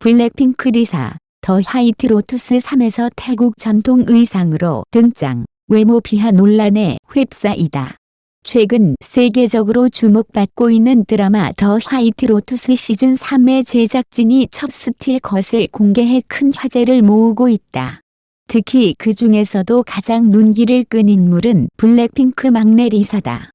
블랙핑크 리사, 더 화이트 로투스 3에서 태국 전통 의상으로 등장, 외모 비하 논란에 휩싸이다. 최근 세계적으로 주목받고 있는 드라마 더 화이트 로투스 시즌 3의 제작진이 첫 스틸컷을 공개해 큰 화제를 모으고 있다. 특히 그 중에서도 가장 눈길을 끈 인물은 블랙핑크 막내 리사다.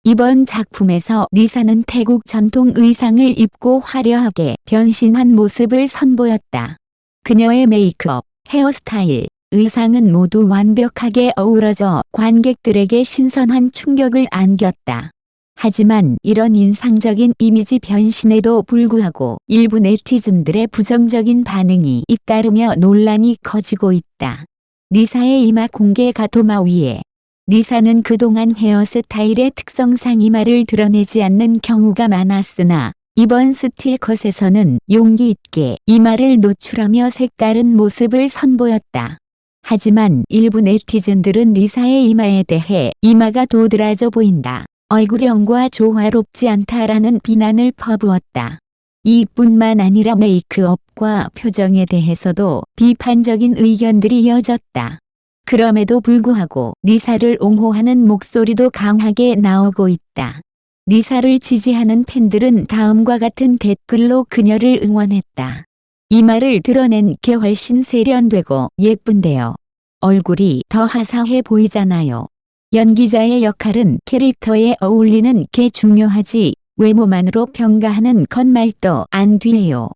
이번 작품에서 리사는 태국 전통 의상을 입고 화려하게 변신한 모습을 선보였다. 그녀의 메이크업, 헤어스타일, 의상은 모두 완벽하게 어우러져 관객들에게 신선한 충격을 안겼다. 하지만 이런 인상적인 이미지 변신에도 불구하고 일부 네티즌들의 부정적인 반응이 잇따르며 논란이 커지고 있다. 리사의 이마 공개 가토마 위에 리사는 그동안 헤어스타일의 특성상 이마를 드러내지 않는 경우가 많았으나 이번 스틸컷에서는 용기 있게 이마를 노출하며 색다른 모습을 선보였다. 하지만 일부 네티즌들은 리사의 이마에 대해 이마가 도드라져 보인다, 얼굴형과 조화롭지 않다라는 비난을 퍼부었다. 이뿐만 아니라 메이크업과 표정에 대해서도 비판적인 의견들이 이어졌다. 그럼에도 불구하고 리사를 옹호하는 목소리도 강하게 나오고 있다. 리사를 지지하는 팬들은 다음과 같은 댓글로 그녀를 응원했다. 이마를 드러낸 게 훨씬 세련되고 예쁜데요. 얼굴이 더 화사해 보이잖아요. 연기자의 역할은 캐릭터에 어울리는 게 중요하지 외모만으로 평가하는 건 말도 안 돼요.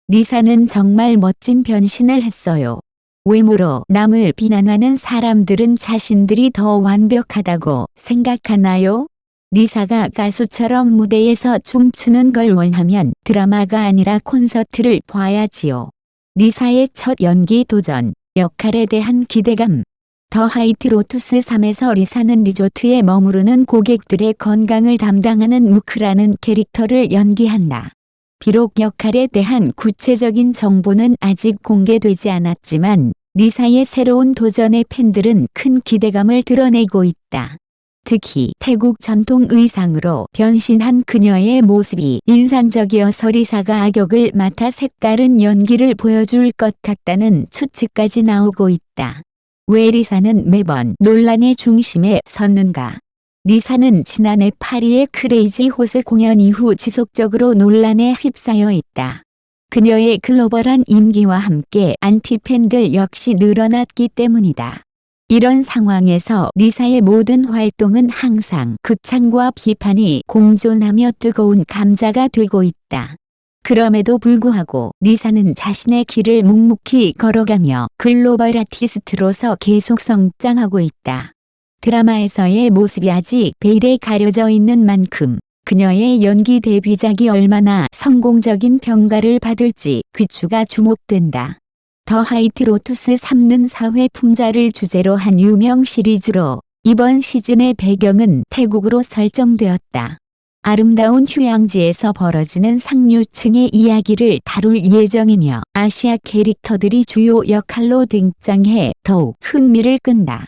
리사는 정말 멋진 변신을 했어요. 외모로 남을 비난하는 사람들은 자신들이 더 완벽하다고 생각하나요? 리사가 가수처럼 무대에서 춤추는 걸 원하면 드라마가 아니라 콘서트를 봐야지요. 리사의 첫 연기 도전, 역할에 대한 기대감. 더 화이트 로투스 3에서 리사는 리조트에 머무르는 고객들의 건강을 담당하는 무크라는 캐릭터를 연기한다. 비록 역할에 대한 구체적인 정보는 아직 공개되지 않았지만 리사의 새로운 도전에 팬들은 큰 기대감을 드러내고 있다. 특히 태국 전통 의상으로 변신한 그녀의 모습이 인상적이어서 리사가 악역을 맡아 색다른 연기를 보여줄 것 같다는 추측까지 나오고 있다. 왜 리사는 매번 논란의 중심에 섰는가? 리사는 지난해 파리의 크레이지 호스 공연 이후 지속적으로 논란에 휩싸여 있다. 그녀의 글로벌한 인기와 함께 안티팬들 역시 늘어났기 때문이다. 이런 상황에서 리사의 모든 활동은 항상 극찬과 비판이 공존하며 뜨거운 감자가 되고 있다. 그럼에도 불구하고 리사는 자신의 길을 묵묵히 걸어가며 글로벌 아티스트로서 계속 성장하고 있다. 드라마에서의 모습이 아직 베일에 가려져 있는 만큼 그녀의 연기 데뷔작이 얼마나 성공적인 평가를 받을지 귀추가 주목된다. 더 화이트 로투스 3는 사회 풍자를 주제로 한 유명 시리즈로 이번 시즌의 배경은 태국으로 설정되었다. 아름다운 휴양지에서 벌어지는 상류층의 이야기를 다룰 예정이며 아시아 캐릭터들이 주요 역할로 등장해 더욱 흥미를 끈다.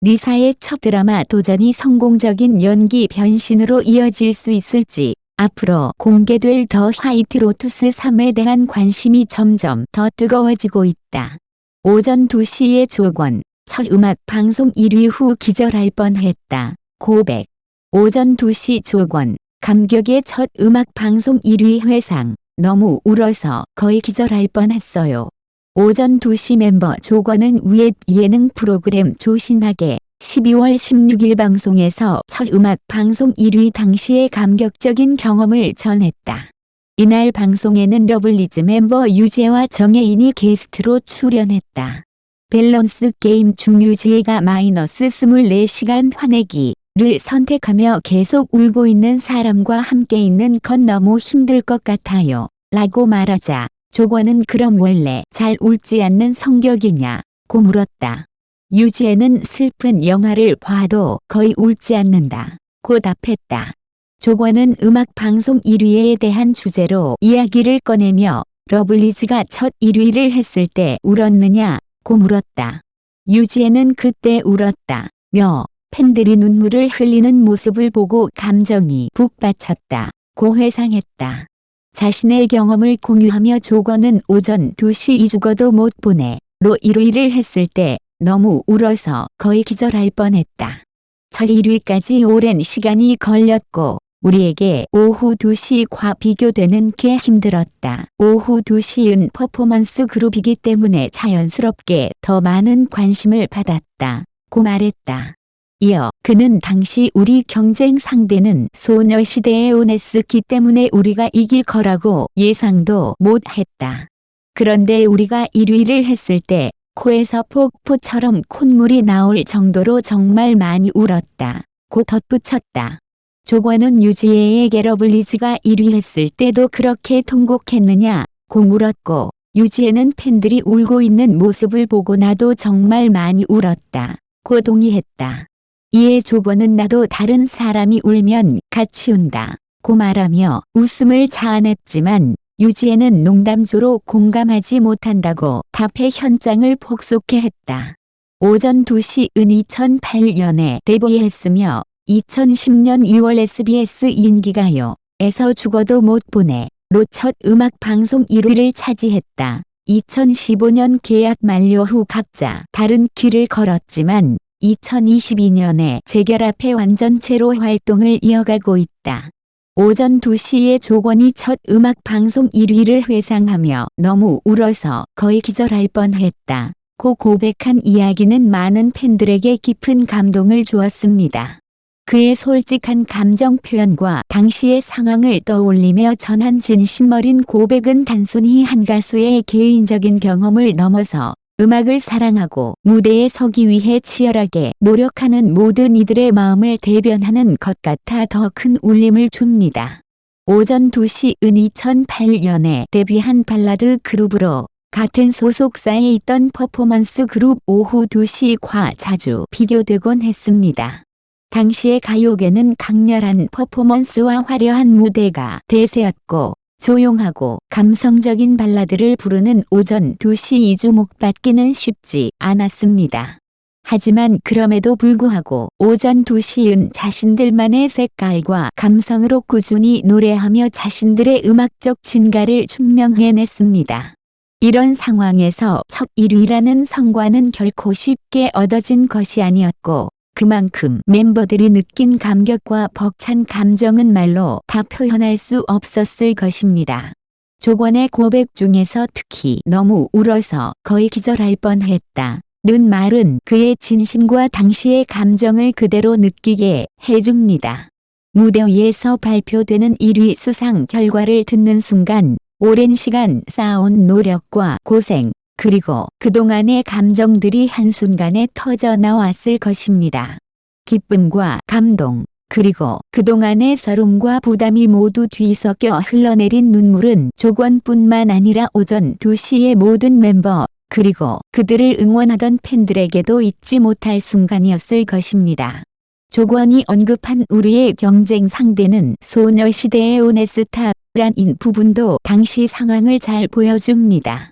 리사의 첫 드라마 도전이 성공적인 연기 변신으로 이어질 수 있을지, 앞으로 공개될 더 화이트 로투스 3에 대한 관심이 점점 더 뜨거워지고 있다. 오전 2시에 조건, 첫 음악 방송 1위 후 기절할 뻔했다. 고백. 오전 2시 조건, 감격의 첫 음악 방송 1위 회상, 너무 울어서 거의 기절할 뻔했어요. 오전 2시 멤버 조건은 웹 예능 프로그램 조신하게 12월 16일 방송에서 첫 음악 방송 1위 당시의 감격적인 경험을 전했다. 이날 방송에는 러블리즈 멤버 유재와 정혜인이 게스트로 출연했다. 밸런스 게임 중 유재가 마이너스 24시간 화내기를 선택하며 계속 울고 있는 사람과 함께 있는 건 너무 힘들 것 같아요. 라고 말하자 조건은 그럼 원래 잘 울지 않는 성격이냐?고 물었다. 유지혜는 슬픈 영화를 봐도 거의 울지 않는다.고 답했다. 조건은 음악 방송 1위에 대한 주제로 이야기를 꺼내며 러블리즈가 첫 1위를 했을 때 울었느냐?고 물었다. 유지혜는 그때 울었다며 팬들이 눈물을 흘리는 모습을 보고 감정이 북받쳤다고 회상했다. 자신의 경험을 공유하며 조건은 오전 2시 이 죽어도 못 보내로 1위를 했을 때 너무 울어서 거의 기절할 뻔했다. 첫 1위까지 오랜 시간이 걸렸고 우리에게 오후 2시과 비교되는 게 힘들었다. 오후 2시은 퍼포먼스 그룹이기 때문에 자연스럽게 더 많은 관심을 받았다. 고 말했다. 이어 그는 당시 우리 경쟁 상대는 소녀시대의 오네스기 때문에 우리가 이길 거라고 예상도 못했다. 그런데 우리가 1위를 했을 때 코에서 폭포처럼 콧물이 나올 정도로 정말 많이 울었다. 고 덧붙였다. 조건은 유지혜의 게러블리즈가 1위 했을 때도 그렇게 통곡했느냐 고 물었고 유지혜는 팬들이 울고 있는 모습을 보고 나도 정말 많이 울었다. 고 동의했다. 이에 조건은 나도 다른 사람이 울면 같이 운다. 고 말하며 웃음을 자아냈지만 유지혜는 농담조로 공감하지 못한다고 답해 현장을 폭소케 했다. 오전 2시은 2008년에 데뷔했으며 2010년 2월 SBS 인기가요에서 죽어도 못 보내로 첫 음악 방송 1위를 차지했다. 2015년 계약 만료 후 각자 다른 길을 걸었지만 2022년에 재결합해 완전체로 활동을 이어가고 있다. 오전 2시에 조건이 첫 음악 방송 1위를 회상하며 너무 울어서 거의 기절할 뻔했다. 고 고백한 이야기는 많은 팬들에게 깊은 감동을 주었습니다. 그의 솔직한 감정 표현과 당시의 상황을 떠올리며 전한 진심 어린 고백은 단순히 한 가수의 개인적인 경험을 넘어서 음악을 사랑하고 무대에 서기 위해 치열하게 노력하는 모든 이들의 마음을 대변하는 것 같아 더 큰 울림을 줍니다. 오전 2시은 2008년에 데뷔한 발라드 그룹으로 같은 소속사에 있던 퍼포먼스 그룹 오후 2시과 자주 비교되곤 했습니다. 당시의 가요계는 강렬한 퍼포먼스와 화려한 무대가 대세였고 조용하고 감성적인 발라드를 부르는 오전 2시 이주목받기는 쉽지 않았습니다. 하지만 그럼에도 불구하고 오전 2시은 자신들만의 색깔과 감성으로 꾸준히 노래하며 자신들의 음악적 진가를 증명해냈습니다. 이런 상황에서 첫 1위라는 성과는 결코 쉽게 얻어진 것이 아니었고 그만큼 멤버들이 느낀 감격과 벅찬 감정은 말로 다 표현할 수 없었을 것입니다. 조건의 고백 중에서 특히 너무 울어서 거의 기절할 뻔했다. 는 말은 그의 진심과 당시의 감정을 그대로 느끼게 해줍니다. 무대 위에서 발표되는 1위 수상 결과를 듣는 순간 오랜 시간 쌓아온 노력과 고생, 그리고 그동안의 감정들이 한순간에 터져 나왔을 것입니다. 기쁨과 감동, 그리고 그동안의 서름과 부담이 모두 뒤섞여 흘러내린 눈물은 조건뿐만 아니라 오전 2시의 모든 멤버, 그리고 그들을 응원하던 팬들에게도 잊지 못할 순간이었을 것입니다. 조건이 언급한 우리의 경쟁 상대는 소녀시대의 오네스타라는 부분도 당시 상황을 잘 보여줍니다.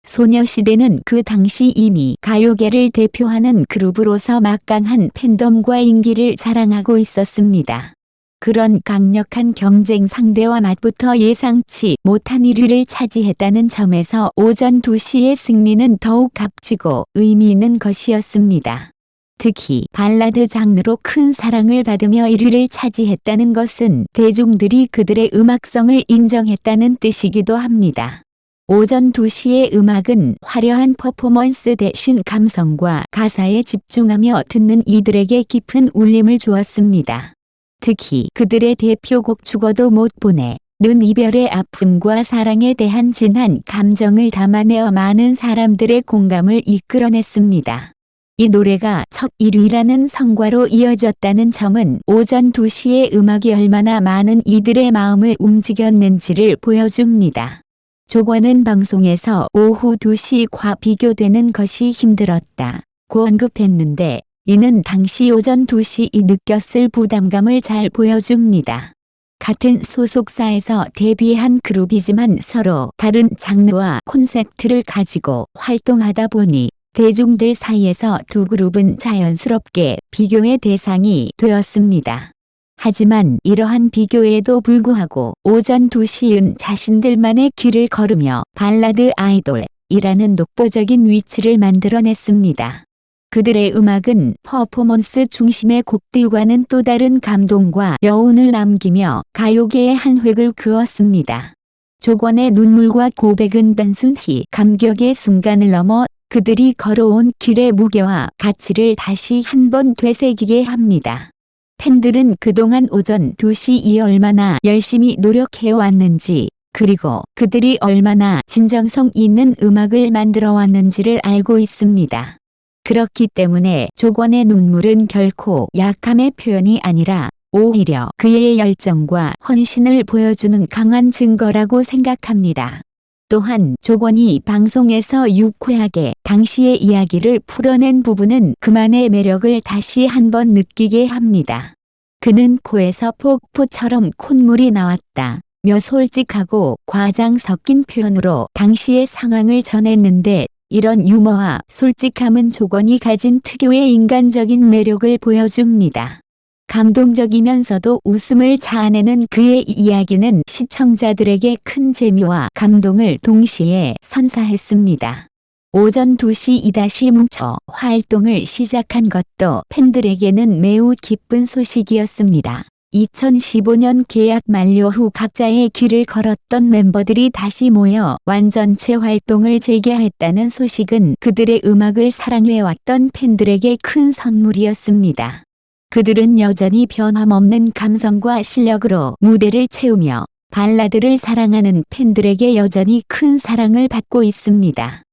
소녀시대는 그 당시 이미 가요계를 대표하는 그룹으로서 막강한 팬덤과 인기를 자랑하고 있었습니다. 그런 강력한 경쟁 상대와 맞붙어 예상치 못한 1위를 차지했다는 점에서 오전 2시의 승리는 더욱 값지고 의미 있는 것이었습니다. 특히 발라드 장르로 큰 사랑을 받으며 1위를 차지했다는 것은 대중들이 그들의 음악성을 인정했다는 뜻이기도 합니다. 오전 2시의 음악은 화려한 퍼포먼스 대신 감성과 가사에 집중하며 듣는 이들에게 깊은 울림을 주었습니다. 특히 그들의 대표곡 죽어도 못 보내는 이별의 아픔과 사랑에 대한 진한 감정을 담아내어 많은 사람들의 공감을 이끌어냈습니다. 이 노래가 첫 1위라는 성과로 이어졌다는 점은 오전 2시의 음악이 얼마나 많은 이들의 마음을 움직였는지를 보여줍니다. 조건은 방송에서 오후 2시과 비교되는 것이 힘들었다고 언급했는데 이는 당시 오전 2시이 느꼈을 부담감을 잘 보여줍니다. 같은 소속사에서 데뷔한 그룹이지만 서로 다른 장르와 콘셉트를 가지고 활동하다 보니 대중들 사이에서 두 그룹은 자연스럽게 비교의 대상이 되었습니다. 하지만 이러한 비교에도 불구하고 오전 2시은 자신들만의 길을 걸으며 발라드 아이돌이라는 독보적인 위치를 만들어냈습니다. 그들의 음악은 퍼포먼스 중심의 곡들과는 또 다른 감동과 여운을 남기며 가요계의 한 획을 그었습니다. 조건의 눈물과 고백은 단순히 감격의 순간을 넘어 그들이 걸어온 길의 무게와 가치를 다시 한번 되새기게 합니다. 팬들은 그동안 오전 2시이 얼마나 열심히 노력해왔는지, 그리고 그들이 얼마나 진정성 있는 음악을 만들어 왔는지를 알고 있습니다. 그렇기 때문에 조건의 눈물은 결코 약함의 표현이 아니라 오히려 그의 열정과 헌신을 보여주는 강한 증거라고 생각합니다. 또한 조건이 방송에서 유쾌하게 당시의 이야기를 풀어낸 부분은 그만의 매력을 다시 한번 느끼게 합니다. 그는 코에서 폭포처럼 콧물이 나왔다 며 솔직하고 과장 섞인 표현으로 당시의 상황을 전했는데, 이런 유머와 솔직함은 조건이 가진 특유의 인간적인 매력을 보여줍니다. 감동적이면서도 웃음을 자아내는 그의 이야기는 시청자들에게 큰 재미와 감동을 동시에 선사했습니다. 오전 2시 이다시 뭉쳐 활동을 시작한 것도 팬들에게는 매우 기쁜 소식이었습니다. 2015년 계약 만료 후 각자의 길을 걸었던 멤버들이 다시 모여 완전체 활동을 재개했다는 소식은 그들의 음악을 사랑해왔던 팬들에게 큰 선물이었습니다. 그들은 여전히 변함없는 감성과 실력으로 무대를 채우며 발라드를 사랑하는 팬들에게 여전히 큰 사랑을 받고 있습니다.